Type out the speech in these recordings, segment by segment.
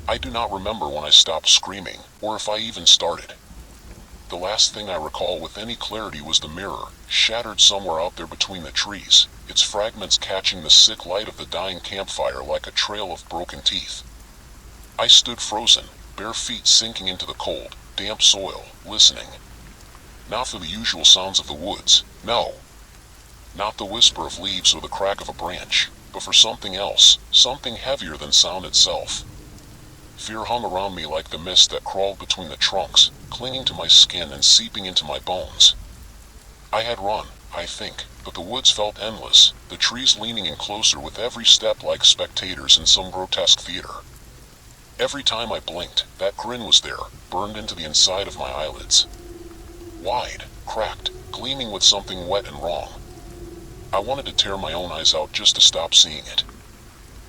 I do not remember when I stopped screaming, or if I even started. The last thing I recall with any clarity was the mirror, shattered somewhere out there between the trees, its fragments catching the sick light of the dying campfire like a trail of broken teeth. I stood frozen, bare feet sinking into the cold, damp soil, listening. Not for the usual sounds of the woods, no. Not the whisper of leaves or the crack of a branch, but for something else, something heavier than sound itself. Fear hung around me like the mist that crawled between the trunks, clinging to my skin and seeping into my bones. I had run, I think, but the woods felt endless, the trees leaning in closer with every step like spectators in some grotesque theater. Every time I blinked, that grin was there, burned into the inside of my eyelids. Wide, cracked, gleaming with something wet and wrong. I wanted to tear my own eyes out just to stop seeing it.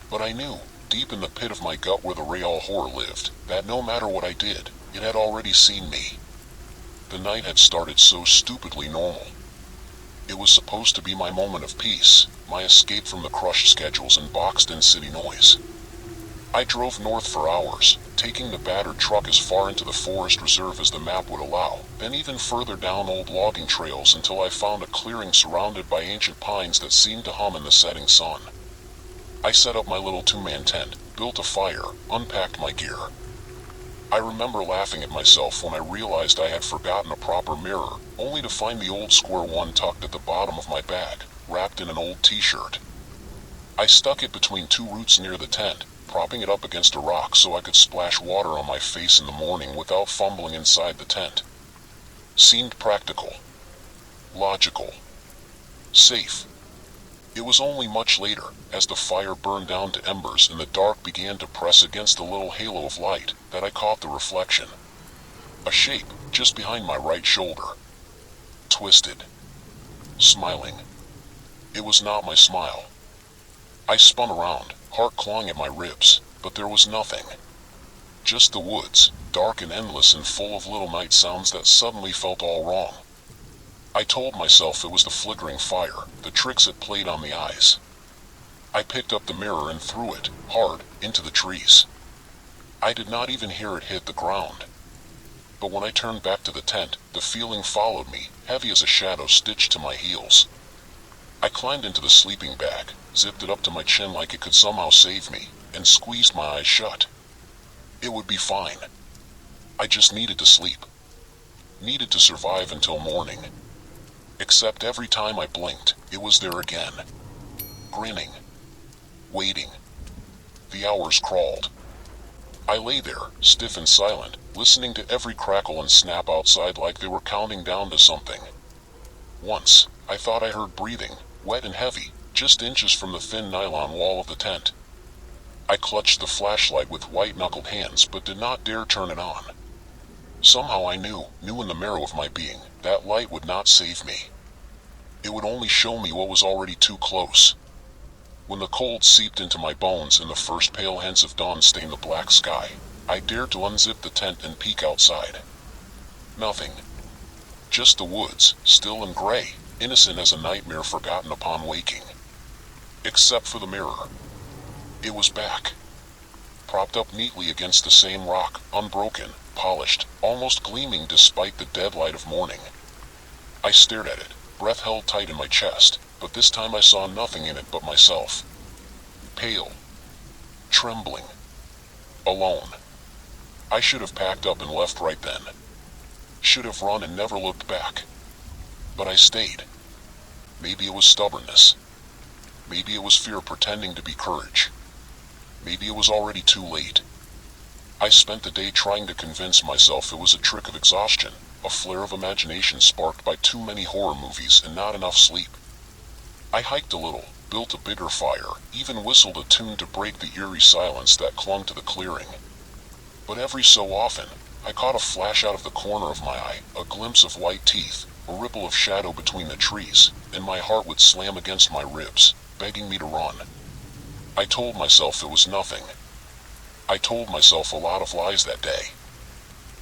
But I knew, deep in the pit of my gut where the real horror lived, that no matter what I did, it had already seen me. The night had started so stupidly normal. It was supposed to be my moment of peace, my escape from the crushed schedules and boxed-in city noise. I drove north for hours, taking the battered truck as far into the forest reserve as the map would allow, then even further down old logging trails until I found a clearing surrounded by ancient pines that seemed to hum in the setting sun. I set up my little two-man tent, built a fire, unpacked my gear. I remember laughing at myself when I realized I had forgotten a proper mirror, only to find the old square one tucked at the bottom of my bag, wrapped in an old t-shirt. I stuck it between two roots near the tent, propping it up against a rock so I could splash water on my face in the morning without fumbling inside the tent. Seemed practical. Logical. Safe. It was only much later, as the fire burned down to embers and the dark began to press against the little halo of light, that I caught the reflection. A shape, just behind my right shoulder. Twisted. Smiling. It was not my smile. I spun around, heart clawing at my ribs, but there was nothing. Just the woods, dark and endless and full of little night sounds that suddenly felt all wrong. I told myself it was the flickering fire, the tricks it played on the eyes. I picked up the mirror and threw it, hard, into the trees. I did not even hear it hit the ground. But when I turned back to the tent, the feeling followed me, heavy as a shadow stitched to my heels. I climbed into the sleeping bag, zipped it up to my chin like it could somehow save me, and squeezed my eyes shut. It would be fine. I just needed to sleep. Needed to survive until morning. Except every time I blinked, it was there again. Grinning. Waiting. The hours crawled. I lay there, stiff and silent, listening to every crackle and snap outside like they were counting down to something. Once, I thought I heard breathing, wet and heavy, just inches from the thin nylon wall of the tent. I clutched the flashlight with white-knuckled hands but did not dare turn it on. Somehow I knew in the marrow of my being, that light would not save me. It would only show me what was already too close. When the cold seeped into my bones and the first pale hints of dawn stained the black sky, I dared to unzip the tent and peek outside. Nothing. Just the woods, still and gray, innocent as a nightmare forgotten upon waking. Except for the mirror. It was back. Propped up neatly against the same rock, unbroken, polished, almost gleaming despite the dead light of morning. I stared at it, breath held tight in my chest, but this time I saw nothing in it but myself. Pale. Trembling. Alone. I should have packed up and left right then. Should have run and never looked back. But I stayed. Maybe it was stubbornness. Maybe it was fear pretending to be courage. Maybe it was already too late. I spent the day trying to convince myself it was a trick of exhaustion, a flare of imagination sparked by too many horror movies and not enough sleep. I hiked a little, built a bigger fire, even whistled a tune to break the eerie silence that clung to the clearing. But every so often, I caught a flash out of the corner of my eye, a glimpse of white teeth, a ripple of shadow between the trees, and my heart would slam against my ribs, begging me to run. I told myself it was nothing. I told myself a lot of lies that day.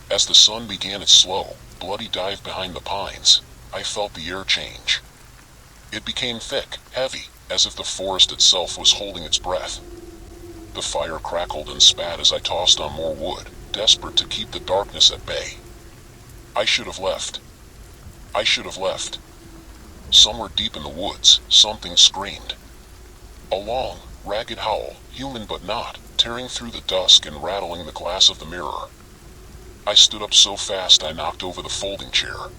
As the sun began its slow, bloody dive behind the pines, I felt the air change. It became thick, heavy, as if the forest itself was holding its breath. The fire crackled and spat as I tossed on more wood, desperate to keep the darkness at bay. I should have left. I should have left. Somewhere deep in the woods, something screamed. A long, ragged howl, human but not, tearing through the dusk and rattling the glass of the mirror. I stood up so fast I knocked over the folding chair.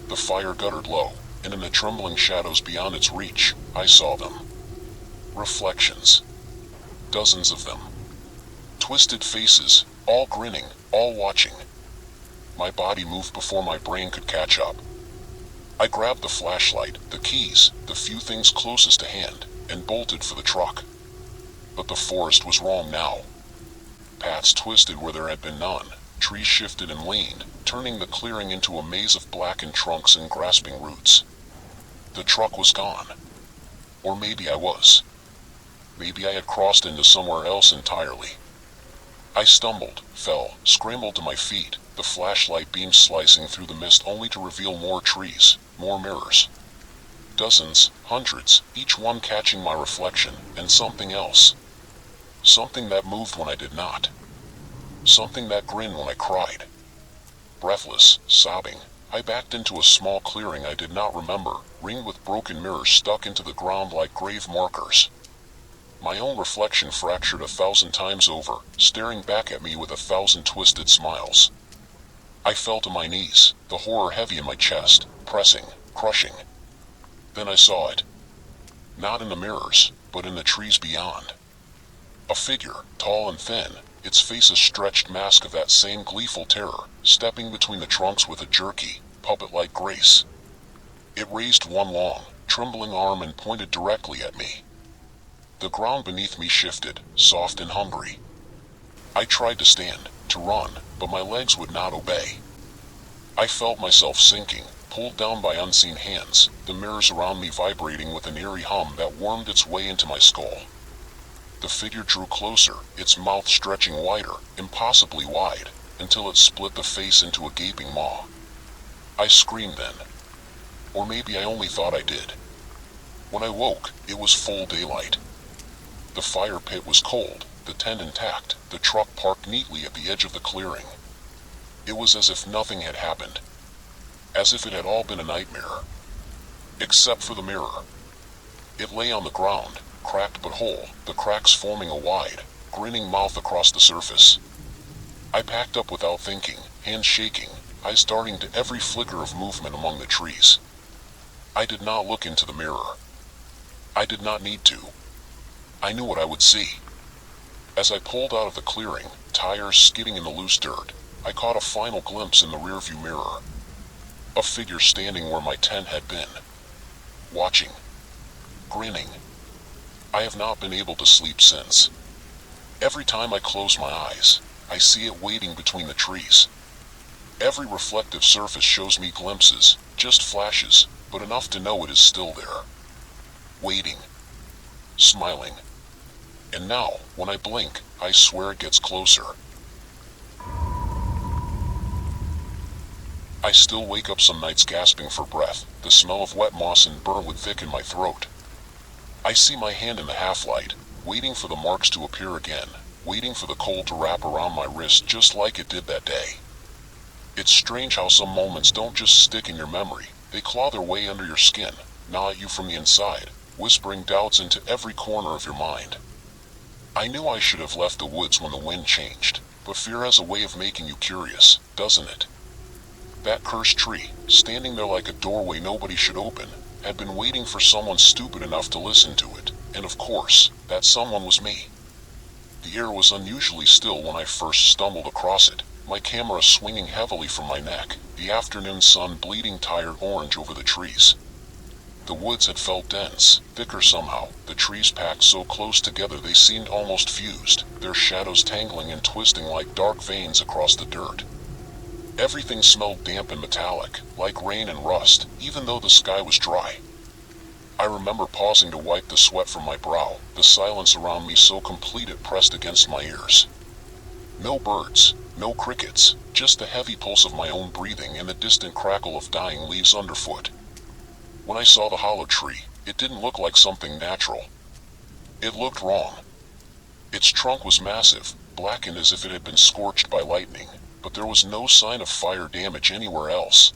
The fire guttered low, and in the trembling shadows beyond its reach, I saw them. Reflections. Dozens of them. Twisted faces, all grinning, all watching. My body moved before my brain could catch up. I grabbed the flashlight, the keys, the few things closest to hand, and bolted for the truck. But the forest was wrong now. Paths twisted where there had been none, trees shifted and leaned, turning the clearing into a maze of blackened trunks and grasping roots. The truck was gone. Or maybe I was. Maybe I had crossed into somewhere else entirely. I stumbled, fell, scrambled to my feet, the flashlight beam slicing through the mist only to reveal more trees, more mirrors. Dozens, hundreds, each one catching my reflection, and something else. Something that moved when I did not. Something that grinned when I cried. Breathless, sobbing, I backed into a small clearing I did not remember, ringed with broken mirrors stuck into the ground like grave markers. My own reflection fractured 1,000 times over, staring back at me with 1,000 twisted smiles. I fell to my knees, the horror heavy in my chest, pressing, crushing. Then I saw it. Not in the mirrors, but in the trees beyond. A figure, tall and thin, its face a stretched mask of that same gleeful terror, stepping between the trunks with a jerky, puppet-like grace. It raised one long, trembling arm and pointed directly at me. The ground beneath me shifted, soft and hungry. I tried to stand, to run, but my legs would not obey. I felt myself sinking, pulled down by unseen hands, the mirrors around me vibrating with an eerie hum that wormed its way into my skull. The figure drew closer, its mouth stretching wider, impossibly wide, until it split the face into a gaping maw. I screamed then. Or maybe I only thought I did. When I woke, it was full daylight. The fire pit was cold, the tent intact, the truck parked neatly at the edge of the clearing. It was as if nothing had happened. As if it had all been a nightmare. Except for the mirror. It lay on the ground, cracked but whole, the cracks forming a wide, grinning mouth across the surface. I packed up without thinking, hands shaking, eyes darting to every flicker of movement among the trees. I did not look into the mirror. I did not need to. I knew what I would see. As I pulled out of the clearing, tires skidding in the loose dirt, I caught a final glimpse in the rearview mirror. A figure standing where my tent had been. Watching. Grinning. I have not been able to sleep since. Every time I close my eyes, I see it waiting between the trees. Every reflective surface shows me glimpses, just flashes, but enough to know it is still there. Waiting. Smiling. And now, when I blink, I swear it gets closer. I still wake up some nights gasping for breath, the smell of wet moss and burr would thicken my throat. I see my hand in the half-light, waiting for the marks to appear again, waiting for the cold to wrap around my wrist just like it did that day. It's strange how some moments don't just stick in your memory, they claw their way under your skin, gnaw at you from the inside, whispering doubts into every corner of your mind. I knew I should have left the woods when the wind changed, but fear has a way of making you curious, doesn't it? That cursed tree, standing there like a doorway nobody should open, had been waiting for someone stupid enough to listen to it, and of course, that someone was me. The air was unusually still when I first stumbled across it, my camera swinging heavily from my neck, the afternoon sun bleeding tired orange over the trees. The woods had felt dense, thicker somehow, the trees packed so close together they seemed almost fused, their shadows tangling and twisting like dark veins across the dirt. Everything smelled damp and metallic, like rain and rust, even though the sky was dry. I remember pausing to wipe the sweat from my brow, the silence around me so complete it pressed against my ears. No birds, no crickets, just the heavy pulse of my own breathing and the distant crackle of dying leaves underfoot. When I saw the hollow tree, it didn't look like something natural. It looked wrong. Its trunk was massive, blackened as if it had been scorched by lightning, but there was no sign of fire damage anywhere else.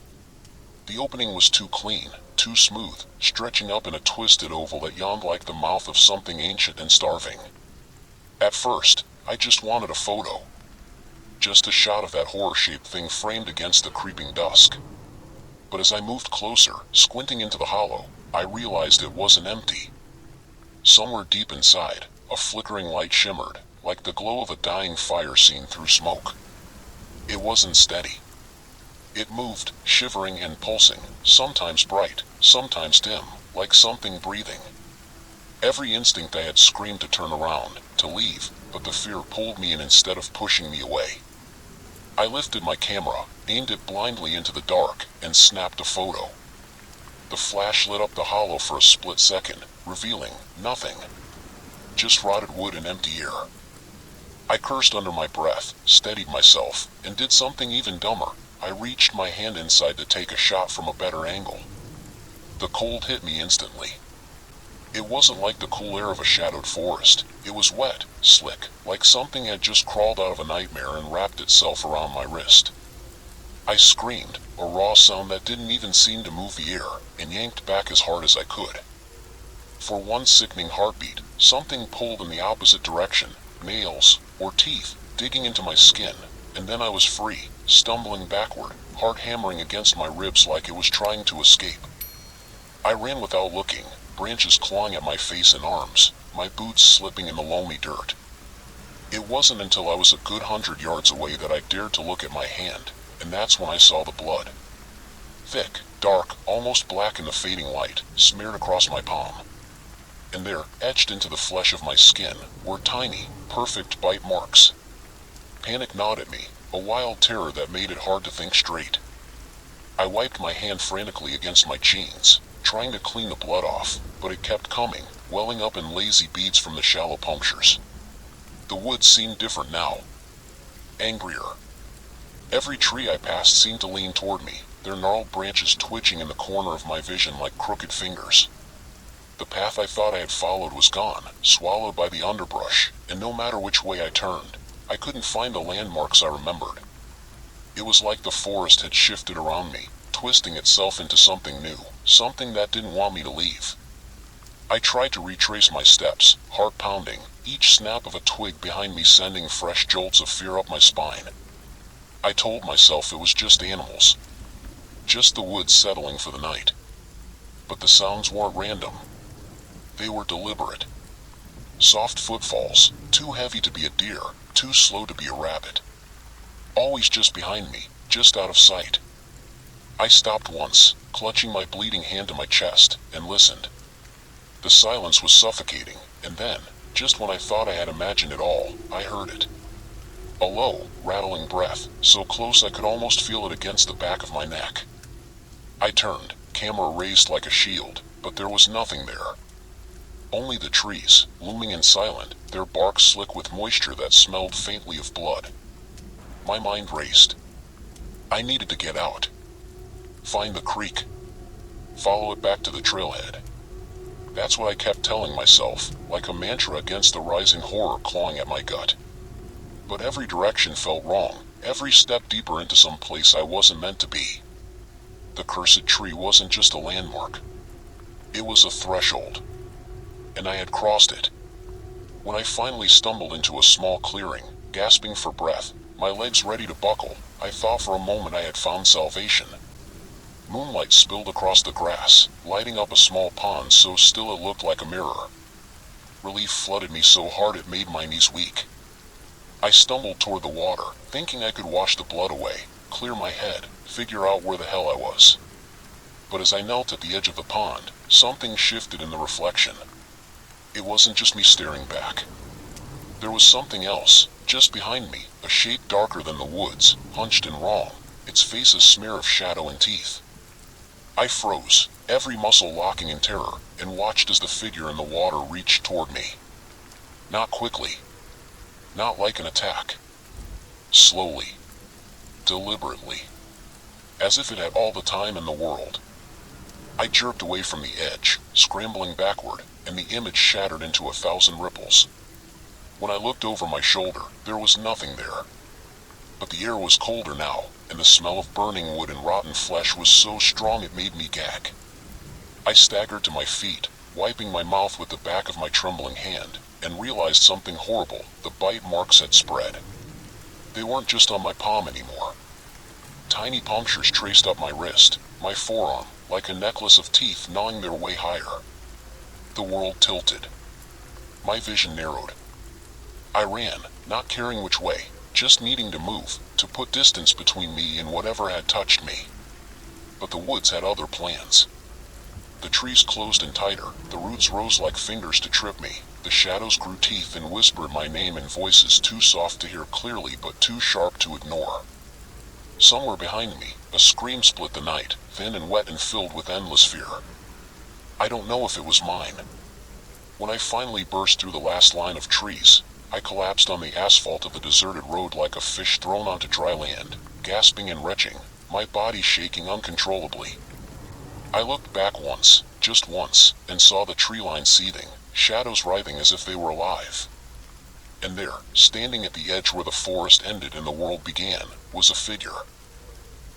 The opening was too clean, too smooth, stretching up in a twisted oval that yawned like the mouth of something ancient and starving. At first, I just wanted a photo. Just a shot of that horror-shaped thing framed against the creeping dusk. But as I moved closer, squinting into the hollow, I realized it wasn't empty. Somewhere deep inside, a flickering light shimmered, like the glow of a dying fire seen through smoke. It wasn't steady. It moved, shivering and pulsing, sometimes bright, sometimes dim, like something breathing. Every instinct I had screamed to turn around, to leave, but the fear pulled me in instead of pushing me away. I lifted my camera, aimed it blindly into the dark, and snapped a photo. The flash lit up the hollow for a split second, revealing nothing. Just rotted wood and empty air. I cursed under my breath, steadied myself, and did something even dumber. I reached my hand inside to take a shot from a better angle. The cold hit me instantly. It wasn't like the cool air of a shadowed forest. It was wet, slick, like something had just crawled out of a nightmare and wrapped itself around my wrist. I screamed, a raw sound that didn't even seem to move the air, and yanked back as hard as I could. For one sickening heartbeat, something pulled in the opposite direction, nails, or teeth, digging into my skin, and then I was free, stumbling backward, heart hammering against my ribs like it was trying to escape. I ran without looking, branches clawing at my face and arms, my boots slipping in the loamy dirt. It wasn't until I was a good 100 yards away that I dared to look at my hand, and that's when I saw the blood. Thick, dark, almost black in the fading light, smeared across my palm. And there, etched into the flesh of my skin, were tiny, perfect bite marks. Panic gnawed at me, a wild terror that made it hard to think straight. I wiped my hand frantically against my jeans, trying to clean the blood off, but it kept coming, welling up in lazy beads from the shallow punctures. The woods seemed different now. Angrier. Every tree I passed seemed to lean toward me, their gnarled branches twitching in the corner of my vision like crooked fingers. The path I thought I had followed was gone, swallowed by the underbrush, and no matter which way I turned, I couldn't find the landmarks I remembered. It was like the forest had shifted around me, twisting itself into something new, something that didn't want me to leave. I tried to retrace my steps, heart pounding, each snap of a twig behind me sending fresh jolts of fear up my spine. I told myself it was just animals. Just the woods settling for the night. But the sounds weren't random. They were deliberate. Soft footfalls, too heavy to be a deer, too slow to be a rabbit. Always just behind me, just out of sight. I stopped once, clutching my bleeding hand to my chest, and listened. The silence was suffocating, and then, just when I thought I had imagined it all, I heard it. A low, rattling breath, so close I could almost feel it against the back of my neck. I turned, camera raised like a shield, but there was nothing there. Only the trees, looming and silent, their bark slick with moisture that smelled faintly of blood. My mind raced. I needed to get out. Find the creek. Follow it back to the trailhead. That's what I kept telling myself, like a mantra against the rising horror clawing at my gut. But every direction felt wrong, every step deeper into some place I wasn't meant to be. The cursed tree wasn't just a landmark. It was a threshold. And I had crossed it. When I finally stumbled into a small clearing, gasping for breath, my legs ready to buckle, I thought for a moment I had found salvation. Moonlight spilled across the grass, lighting up a small pond so still it looked like a mirror. Relief flooded me so hard it made my knees weak. I stumbled toward the water, thinking I could wash the blood away, clear my head, figure out where the hell I was. But as I knelt at the edge of the pond, something shifted in the reflection. It wasn't just me staring back. There was something else, just behind me, a shape darker than the woods, hunched and wrong, its face a smear of shadow and teeth. I froze, every muscle locking in terror, and watched as the figure in the water reached toward me. Not quickly. Not like an attack. Slowly. Deliberately. As if it had all the time in the world. I jerked away from the edge, scrambling backward, and the image shattered into 1,000 ripples. When I looked over my shoulder, there was nothing there. But the air was colder now, and the smell of burning wood and rotten flesh was so strong it made me gag. I staggered to my feet, wiping my mouth with the back of my trembling hand, and realized something horrible. The bite marks had spread. They weren't just on my palm anymore. Tiny punctures traced up my wrist, my forearm, like a necklace of teeth gnawing their way higher. The world tilted. My vision narrowed. I ran, not caring which way, just needing to move, to put distance between me and whatever had touched me. But the woods had other plans. The trees closed in tighter, the roots rose like fingers to trip me, the shadows grew teeth and whispered my name in voices too soft to hear clearly but too sharp to ignore. Somewhere behind me, a scream split the night, thin and wet and filled with endless fear. I don't know if it was mine. When I finally burst through the last line of trees, I collapsed on the asphalt of the deserted road like a fish thrown onto dry land, gasping and retching, my body shaking uncontrollably. I looked back once, just once, and saw the tree line seething, shadows writhing as if they were alive. And there, standing at the edge where the forest ended and the world began, was a figure.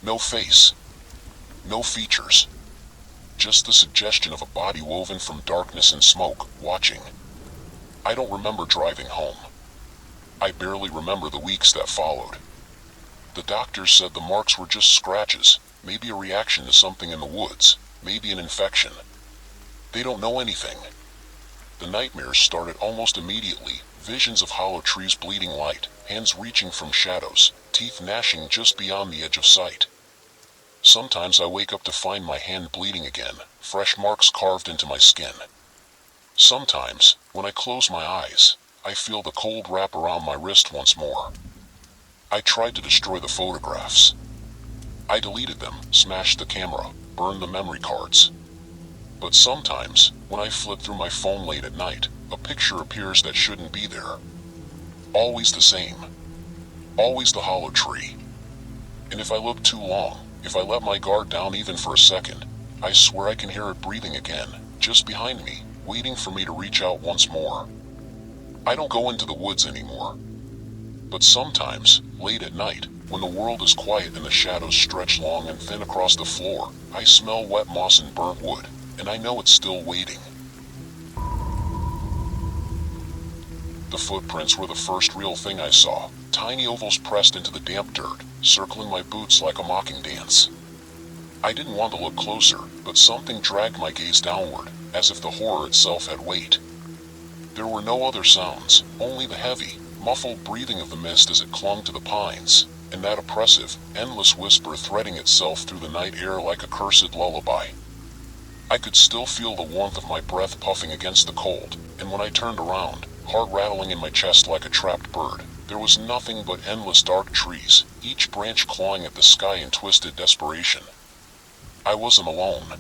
No face. No features. Just the suggestion of a body woven from darkness and smoke, watching. I don't remember driving home. I barely remember the weeks that followed. The doctors said the marks were just scratches, maybe a reaction to something in the woods, maybe an infection. They don't know anything. The nightmares started almost immediately, visions of hollow trees bleeding light, hands reaching from shadows, teeth gnashing just beyond the edge of sight. Sometimes I wake up to find my hand bleeding again, fresh marks carved into my skin. Sometimes, when I close my eyes, I feel the cold wrap around my wrist once more. I tried to destroy the photographs. I deleted them, smashed the camera, burned the memory cards. But sometimes, when I flip through my phone late at night, a picture appears that shouldn't be there. Always the same. Always the hollow tree. And if I look too long, if I let my guard down even for a second, I swear I can hear it breathing again, just behind me, waiting for me to reach out once more. I don't go into the woods anymore. But sometimes, late at night, when the world is quiet and the shadows stretch long and thin across the floor, I smell wet moss and burnt wood, and I know it's still waiting. The footprints were the first real thing I saw, tiny ovals pressed into the damp dirt, circling my boots like a mocking dance. I didn't want to look closer, but something dragged my gaze downward, as if the horror itself had weight. There were no other sounds, only the heavy, muffled breathing of the mist as it clung to the pines, and that oppressive, endless whisper threading itself through the night air like a cursed lullaby. I could still feel the warmth of my breath puffing against the cold, and when I turned around, heart rattling in my chest like a trapped bird, there was nothing but endless dark trees, each branch clawing at the sky in twisted desperation. I wasn't alone.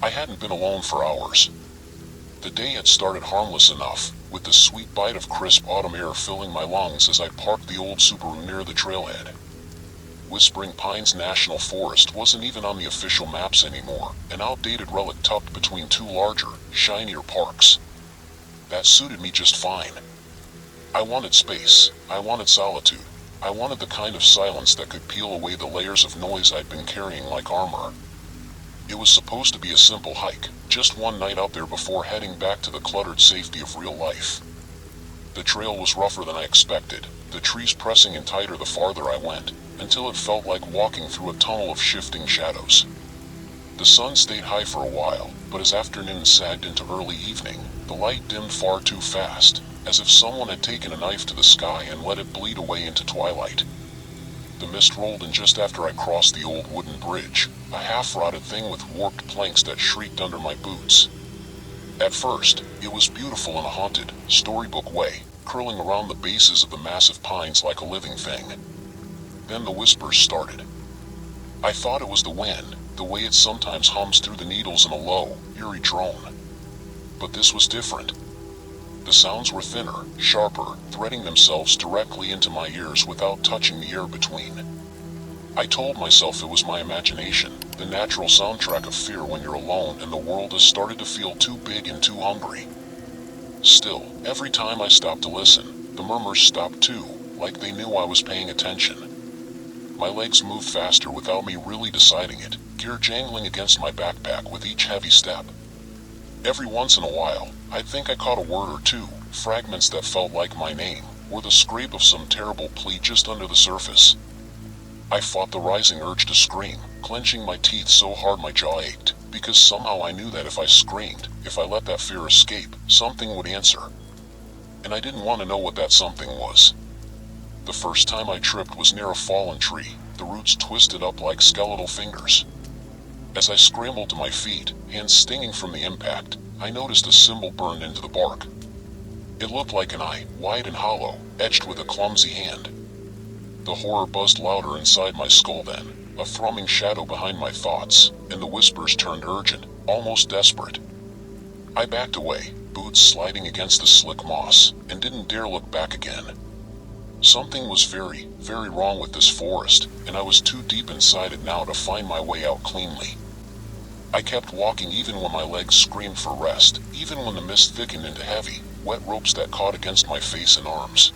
I hadn't been alone for hours. The day had started harmless enough, with the sweet bite of crisp autumn air filling my lungs as I parked the old Subaru near the trailhead. Whispering Pines National Forest wasn't even on the official maps anymore, an outdated relic tucked between two larger, shinier parks. That suited me just fine. I wanted space, I wanted solitude, I wanted the kind of silence that could peel away the layers of noise I'd been carrying like armor. It was supposed to be a simple hike, just one night out there before heading back to the cluttered safety of real life. The trail was rougher than I expected, the trees pressing in tighter the farther I went, until it felt like walking through a tunnel of shifting shadows. The sun stayed high for a while, but as afternoon sagged into early evening, the light dimmed far too fast, as if someone had taken a knife to the sky and let it bleed away into twilight. The mist rolled in just after I crossed the old wooden bridge, a half-rotted thing with warped planks that shrieked under my boots. At first, it was beautiful in a haunted, storybook way, curling around the bases of the massive pines like a living thing. Then the whispers started. I thought it was the wind, the way it sometimes hums through the needles in a low, eerie drone. But this was different. The sounds were thinner, sharper, threading themselves directly into my ears without touching the air between. I told myself it was my imagination, the natural soundtrack of fear when you're alone and the world has started to feel too big and too hungry. Still, every time I stopped to listen, the murmurs stopped too, like they knew I was paying attention. My legs moved faster without me really deciding it, gear jangling against my backpack with each heavy step. Every once in a while, I'd think I caught a word or two, fragments that felt like my name, or the scrape of some terrible plea just under the surface. I fought the rising urge to scream, clenching my teeth so hard my jaw ached, because somehow I knew that if I screamed, if I let that fear escape, something would answer. And I didn't want to know what that something was. The first time I tripped was near a fallen tree, the roots twisted up like skeletal fingers. As I scrambled to my feet, hands stinging from the impact, I noticed a symbol burned into the bark. It looked like an eye, wide and hollow, etched with a clumsy hand. The horror buzzed louder inside my skull then, a thrumming shadow behind my thoughts, and the whispers turned urgent, almost desperate. I backed away, boots sliding against the slick moss, and didn't dare look back again. Something was very, very wrong with this forest, and I was too deep inside it now to find my way out cleanly. I kept walking even when my legs screamed for rest, even when the mist thickened into heavy, wet ropes that caught against my face and arms.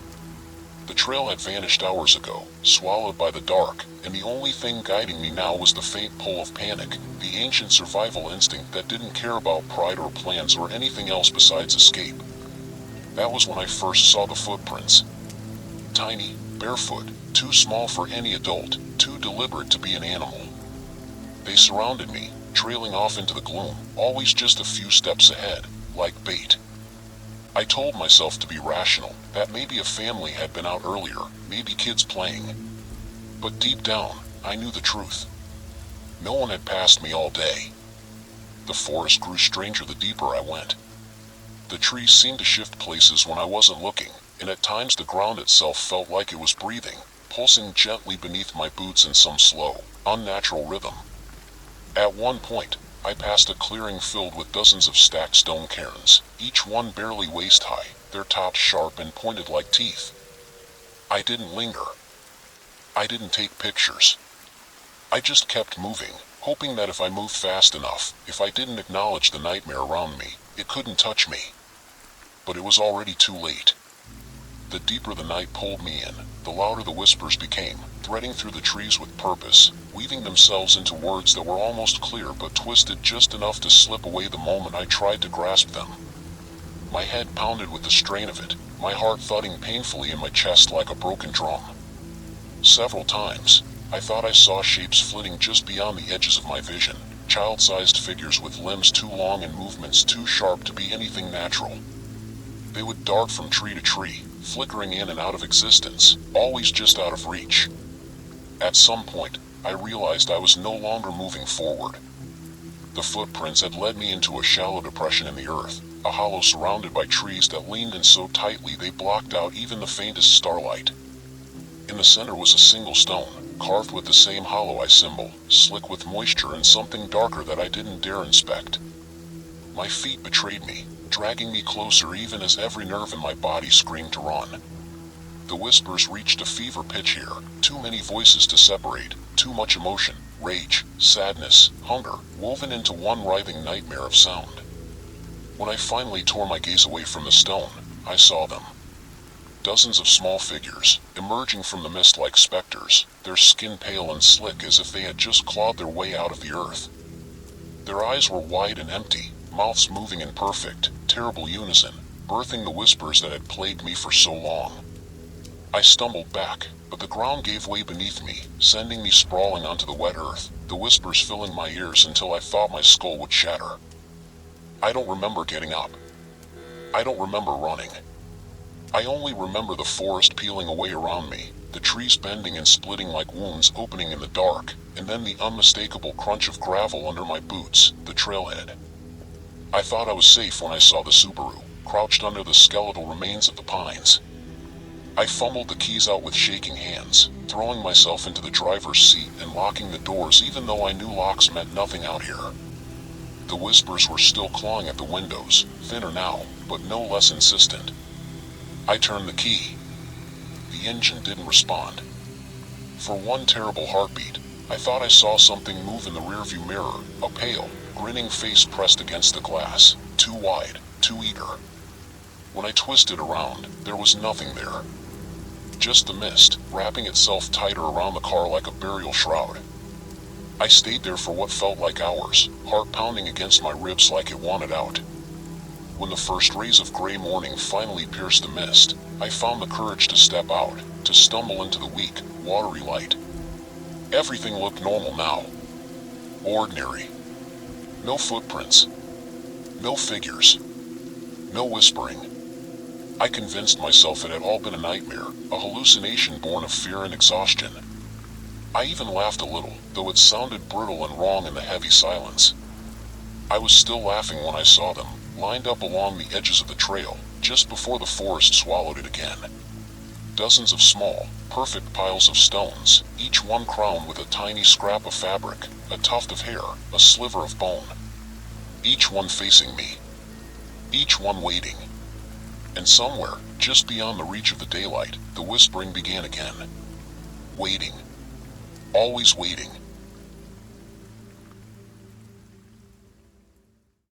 The trail had vanished hours ago, swallowed by the dark, and the only thing guiding me now was the faint pull of panic, the ancient survival instinct that didn't care about pride or plans or anything else besides escape. That was when I first saw the footprints. Tiny, barefoot, too small for any adult, too deliberate to be an animal. They surrounded me, trailing off into the gloom, always just a few steps ahead, like bait. I told myself to be rational, that maybe a family had been out earlier, maybe kids playing. But deep down, I knew the truth. No one had passed me all day. The forest grew stranger the deeper I went. The trees seemed to shift places when I wasn't looking, and at times the ground itself felt like it was breathing, pulsing gently beneath my boots in some slow, unnatural rhythm. At one point, I passed a clearing filled with dozens of stacked stone cairns, each one barely waist-high, their tops sharp and pointed like teeth. I didn't linger. I didn't take pictures. I just kept moving, hoping that if I moved fast enough, if I didn't acknowledge the nightmare around me, it couldn't touch me. But it was already too late. The deeper the night pulled me in, the louder the whispers became, threading through the trees with purpose, weaving themselves into words that were almost clear but twisted just enough to slip away the moment I tried to grasp them. My head pounded with the strain of it, my heart thudding painfully in my chest like a broken drum. Several times, I thought I saw shapes flitting just beyond the edges of my vision, child-sized figures with limbs too long and movements too sharp to be anything natural. They would dart from tree to tree, flickering in and out of existence, always just out of reach. At some point, I realized I was no longer moving forward. The footprints had led me into a shallow depression in the earth, a hollow surrounded by trees that leaned in so tightly they blocked out even the faintest starlight. In the center was a single stone, carved with the same hollow eye symbol, slick with moisture and something darker that I didn't dare inspect. My feet betrayed me, dragging me closer even as every nerve in my body screamed to run. The whispers reached a fever pitch here, too many voices to separate, too much emotion, rage, sadness, hunger, woven into one writhing nightmare of sound. When I finally tore my gaze away from the stone, I saw them. Dozens of small figures, emerging from the mist like specters, their skin pale and slick as if they had just clawed their way out of the earth. Their eyes were wide and empty, mouths moving in perfect, terrible unison, birthing the whispers that had plagued me for so long. I stumbled back, but the ground gave way beneath me, sending me sprawling onto the wet earth, the whispers filling my ears until I thought my skull would shatter. I don't remember getting up. I don't remember running. I only remember the forest peeling away around me, the trees bending and splitting like wounds opening in the dark, and then the unmistakable crunch of gravel under my boots, the trailhead. I thought I was safe when I saw the Subaru, crouched under the skeletal remains of the pines. I fumbled the keys out with shaking hands, throwing myself into the driver's seat and locking the doors even though I knew locks meant nothing out here. The whispers were still clawing at the windows, thinner now, but no less insistent. I turned the key. The engine didn't respond. For one terrible heartbeat, I thought I saw something move in the rearview mirror, a pale, grinning face pressed against the glass, too wide, too eager. When I twisted around, there was nothing there. Just the mist, wrapping itself tighter around the car like a burial shroud. I stayed there for what felt like hours, heart pounding against my ribs like it wanted out. When the first rays of gray morning finally pierced the mist, I found the courage to step out, to stumble into the weak, watery light. Everything looked normal now. Ordinary. No footprints. No figures. No whispering. I convinced myself it had all been a nightmare, a hallucination born of fear and exhaustion. I even laughed a little, though it sounded brutal and wrong in the heavy silence. I was still laughing when I saw them, lined up along the edges of the trail, just before the forest swallowed it again. Dozens of small, perfect piles of stones, each one crowned with a tiny scrap of fabric, a tuft of hair, a sliver of bone. Each one facing me. Each one waiting. And somewhere, just beyond the reach of the daylight, the whispering began again. Waiting. Always waiting.